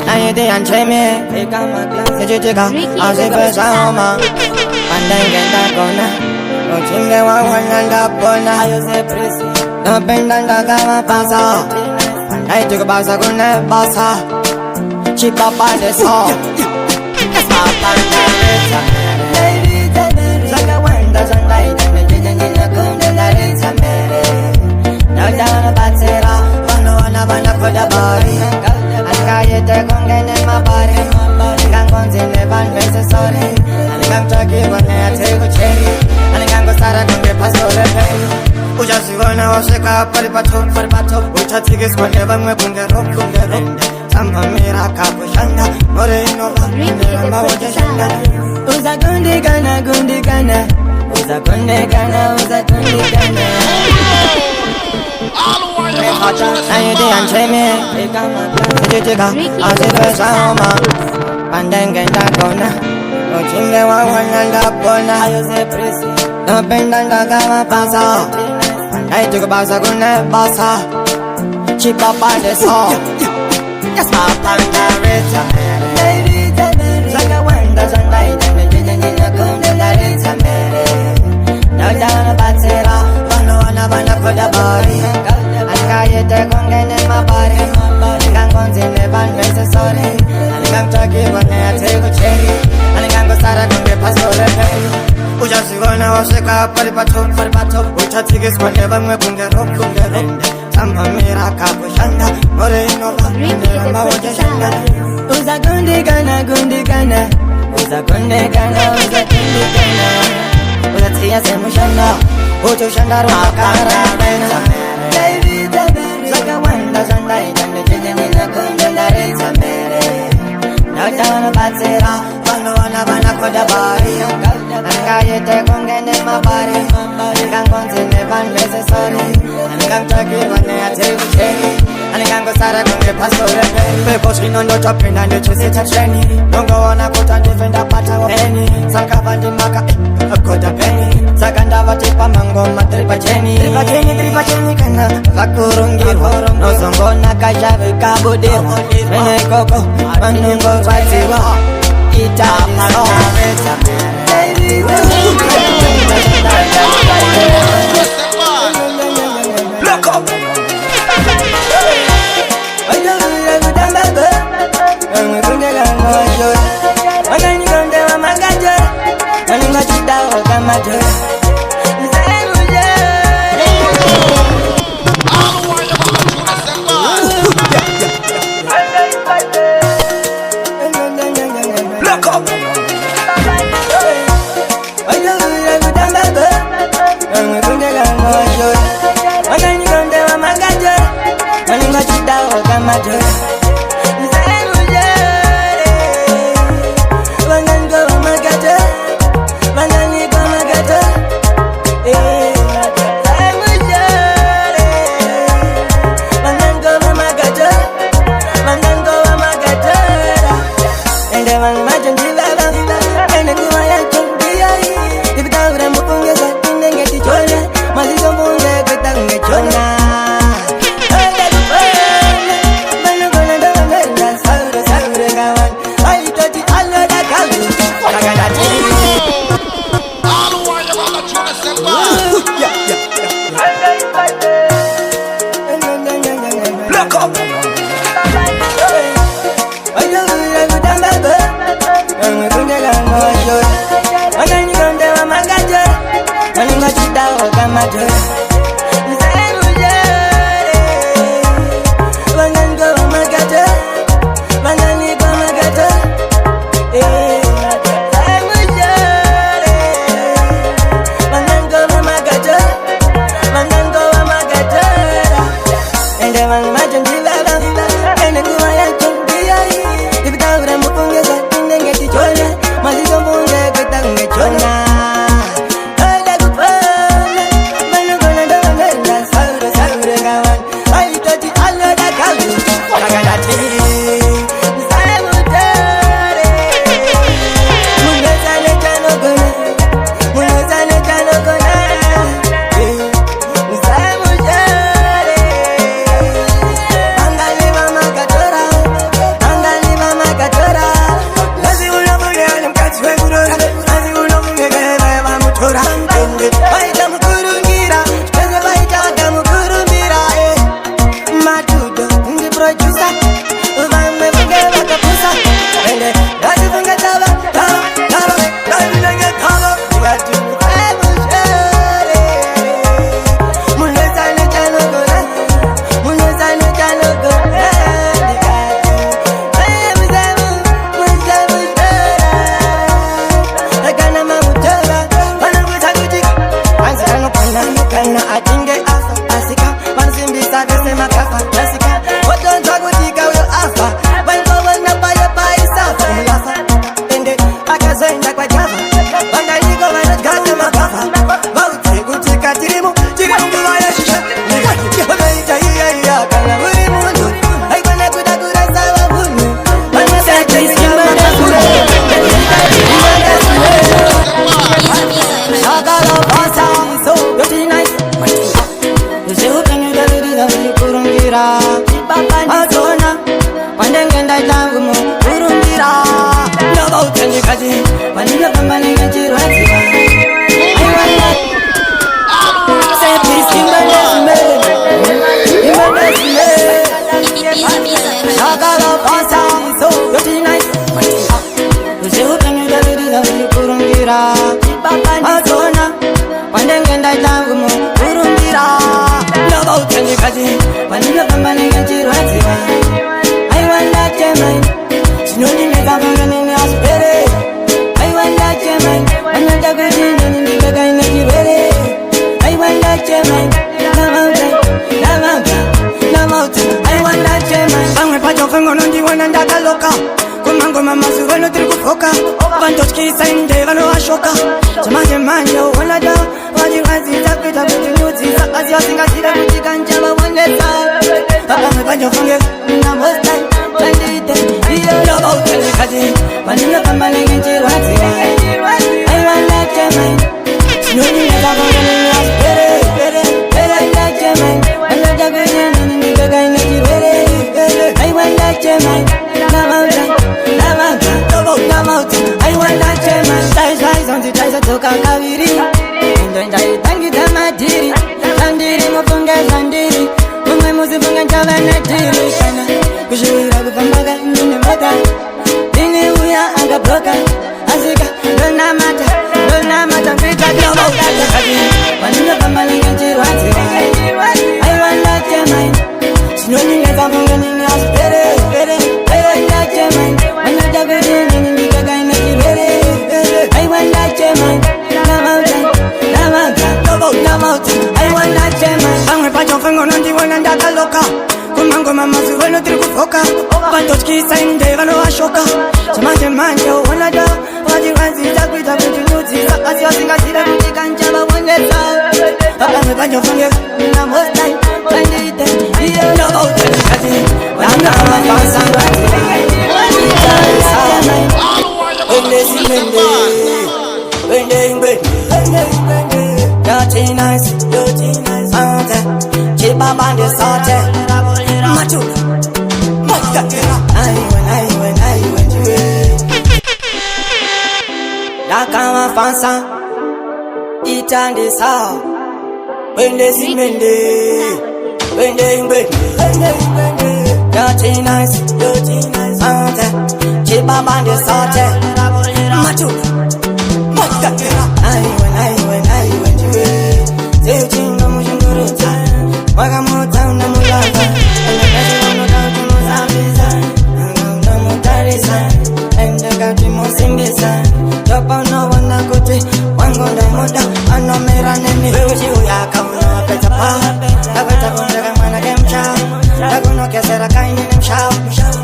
나에 대한 재미 세주지가 아직은 싸움아 반댕긴다거나 오징개와 환난다 보나 너 뺀단다가 봐서 나이 두고 봐서 군내 봐서 집밥 안에서 사과한다 산다이 장면지는 군대 나를 참매래 널 따라 받으라 원로하나 바나 커져버리 안가에 대공개는 마버리 강건진의 반매스 소리 아니 강적이 원해야 들고 체리 아니 강고 살아 공개 파소를 해 우자시거나 없을까 파리파토 우차치기 스권에 방매 공개로 잠만미라 가부샹다 머리 놓아 내가 오자샹다 우자 군디가나 우자 군디가나 나에 대한 재미 세주지가 아직은 싸움아 반댕긴다거나 오징개와 환난다 보나 너 뺀단다가 봐서 나이 두고 봐서 군내 봐서 집밥 안에서 사판다를 참매래 사과한다 산다이 장면지는 군대 나를 참매래 널 따라 받으라 원로하나 바나 커져버리 안가에 대공개는 마버리 강건진의 반매스 소리 아니 강적이 원해야 들고 체리 아니 강고 살아 공개 파소를 해 우자시거나 없을까 파리파토 우차치기 스권에 방매 공개로 잠만미라 가부샹다 머리 놓아 내가 오자샹다 우자 군디가나 우자치야 세무샹다 우주샹다로 아까라베나 사과한다 산다이 장면지는 군대 나를 참매래 널 따라 받으라 원로하나 바나 커져버리 안가에 대공개는 마버리 강건진의 반매스 소리 아니 강적이 원해야 들고 체리 아니 강고 살아 공개 파소를 해 배고시 넌도 접힌 난 뉴치스 탑쉐니 농거 원하고 단지펜다 파타워 베니 상가반디 마카 코다 베니 사간다와 뒷밤망고만 드리바체니 가나 바꾸rungiru 노성고 나가샤를 까부디로 맨날 고고 맞는 거 가지와 이자리서 관댕겐다 이따구모 부른디라 너도 ten지까지 완전 반반에겐 지루하지마 I want that Say peace in my name In my name 나가가 파사 So you're nice 요새 후pen유자들이 우리 부른디라 어서나 관댕겐다 이따구모 부른디라 너도 ten지까지 완전 반반에겐 지루하지마 I want that German 신혼이 내가 보려는 내 아스페레 I want that German 만나자 그지 너는 네가 있는 기회래 I want that German 나마우자 I want that German 방을 파적한 거는 디원한다 달로까 고만고만 맛을 너 들고 포카 반도치키 사인데 가노 아쇼카 저마저만 요 원하다 와지와지 잡기다 부지누지 사까지 어딘가지다 부지간 잡아 원래서 방을 파적한 게 나머스타일 반디대 이어 너도 ten지까지 완전 반반에겐 지루하지 I want that German 신혼이 내가 보려는 아스페레 I want that German 만나자 그냥 너는 네가 있는 기회래 I want that German 나마우자 I want that German 사이사이 성지자에서 도가가위리 인도인자이 당기다 마디리 산디리 못 본게 산디리 몸의 모습은 간잡아내지리 구시라고 반바가 있는 마다 니네 우야 안가 broka 아시가 넌 남아다 그니까 너무 따뜻하지 완전 반반에겐 지루하지 I want that German 신혼이 내가 본게 니네 아스페레 I want that German 만나자 그지 너는 네가 있는 기회래 I want that German 나마우자 I want that German 방을 파적한 거는 디원한다 달로까 고만고만 맛을 너 들고 포카 반도치키 사인데 가노 아쇼카 저마저만 요 원하다 와지와지 잡기다 부지누지 사까지 어딘가지다 부지간 잡아 원래서 방을 파적한 게 나머스타일 반디대 이어 너도 ten지까지 남남한 방상같이 Dirty nice, Chiba bandi saute, Matu, I went La cama fansa, Itandi sao, Dirty nice, Chiba bandi saute, Matu, I went Say chinga mujunguruta Waga mota una mulava Enda kasi wano kauti muzabiza Anga una mutarisa Enda kati musingisa Yopa no wana kuti Wangonda muda Ano mera neni Wewe shi uyaka uno apeta pa Apeta kundaga mana kemcha Takuno kesera kaini nemshao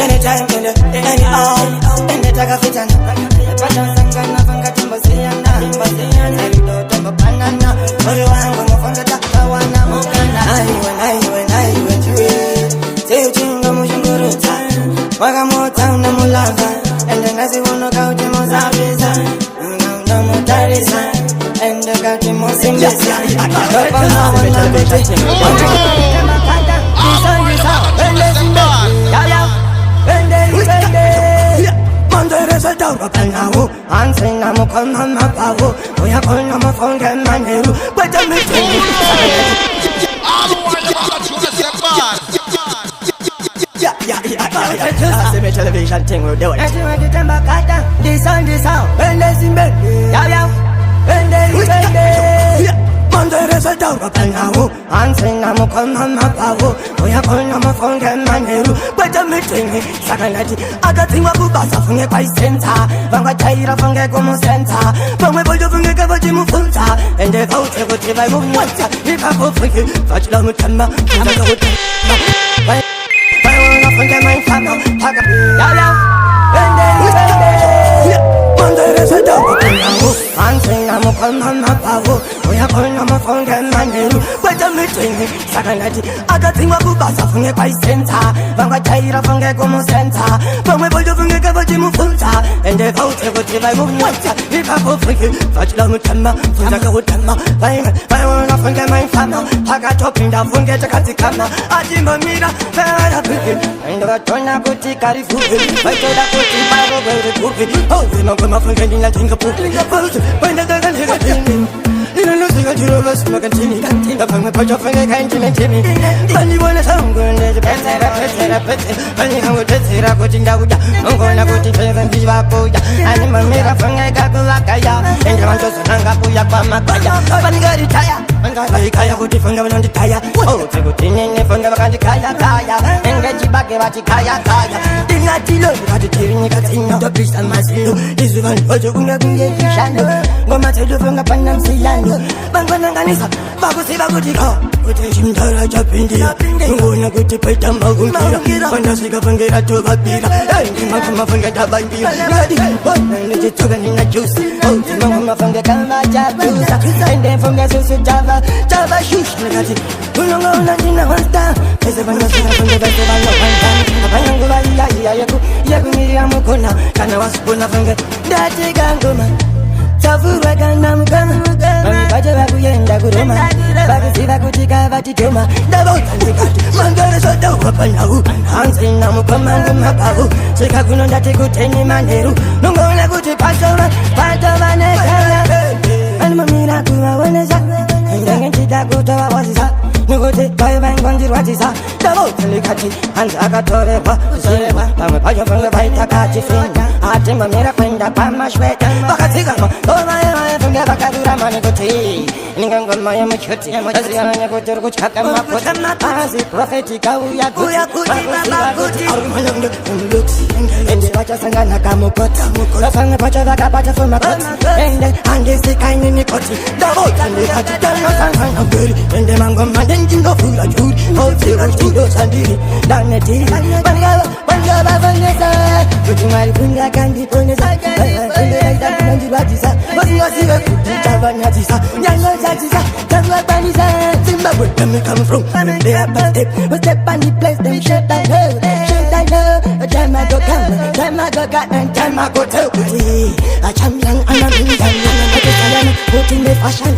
Anytime kende, any all Ende taka fitana Epata sangana fanga timbo siyana Erido tembo banana Ori wangu mfonga takawana mukana I went Say uchinga mujunguruta Waga mota una mulava Ende nasi wano kauti muzabiza Una mutarisa Ende kati musingisa Yopa no wana kuti Wangu makata Saltaura panau, ansina mo kama mapavu, oya kona mo fonge maneru, but I'm meeting. Yeah. Television thing we're doing. This on, and let's in bed. And then Mandere saltaura panau, ansina mo kama mapavu, oya kona mo fonge maneru, but I'm meeting. Sakanati, agatinwa kubasa funge kwa isenta, vanga taira funge como senta, vanga boldo funge kavaji mufunta, ende vaute vote vai mumwata, ikapo funge, fachila mutamba, kama kote. Vai wana funge maifano, paga, Mandere saltaura panau, ansina mo kama mapavu, oya kona mo fonge maneru, but I'm meeting. funge sakanati akatsingwa kubasa funge kwaisenta vangwa jaira funge kumusenta vamwe volto funge kavati mufunza ende vaute kuti vaimumwata ipapo funge vachila mutama funza kautama vaimona funge maifama pakatopinda funge takadzikama atimbomira vaarapike ende vatona kuti karifuke vaitoda kuti varoverekuke ozimangwe funge ndinatinga puke wenda dakanekatini Nilosiga jiroba smoke tini kantina pangme pacha funge kantina tini Bani wana sangunde petera Bani hangu tetera kutinda kuja Mungona kuti pera mbiwa kuja Ani mamira funge kakula kaya Enge manchoso nanga kuya kwa makaya Bani gari taya Bani kaya kuti funge wanondi taya Ote kuti nene funge wakandi kaya kaya Enge jibake wati kaya kaya Dina tilo Kati tiri nika tino Dobisa masilo Isu vani ojo unga kunge kishano Ngoma tedu funge panam silano Bangananganisa bakusiba kutika kuti chimdara chapindia ngona kuti paita magungira fanasika fangera tobapira ndimangoma fangeta bandia ngadi nechitoka nina juice ndimangoma fangeta majabusa ende funga susu java shush ngati unongona ndina wasta pese fanasika fangeta tobapira abanyangu baiya yakumiria mukona kana wasipona fangeta ndatika ngoma Tafura kana mukama Baje bakuyenda kuroma Bakusiba kutika batitoma Dabota ndikati Mangare soda wapanahu Hansi na mukama ngumabahu Sika kuno ndati kuteni maneru Nungona kuti pasoma Patoma nekala Ani mamira kuwa waneza Ngengen chita kutowa wasisa Nukuti bayo bangonjir watisa Dabota ndikati Hansi akatore wa Sewa Pame payo funga baita kati finga Ati mamira kwenda pama shweta Bakatika ma Maya funge bakadura mani kuti Ningangon maya mchuti Azriana nyakutur kuchaka maputi Asi profetika uya kuti Arumayanga looks Ende wacha sangana kamukota Lafanga pacha vaka pacha fuma koti Ende hangi sikaini nikoti Dabota ndikati Dana sangana guri Ende mango mandenji ndo fula juri Oti uchido sandiri Dane tiri Bangaba fangesa Kutumari funga kandi ponesa Ende laita kunanji batisa Wasiga kutabanyatisa Nyanozatisa Tanwabanisa Zimbabwe where me come from They are past step We step on the place Them shit like hell Shit like hell Time I go come Time I go got And time I go tell A champion and a million I just a put in the fashion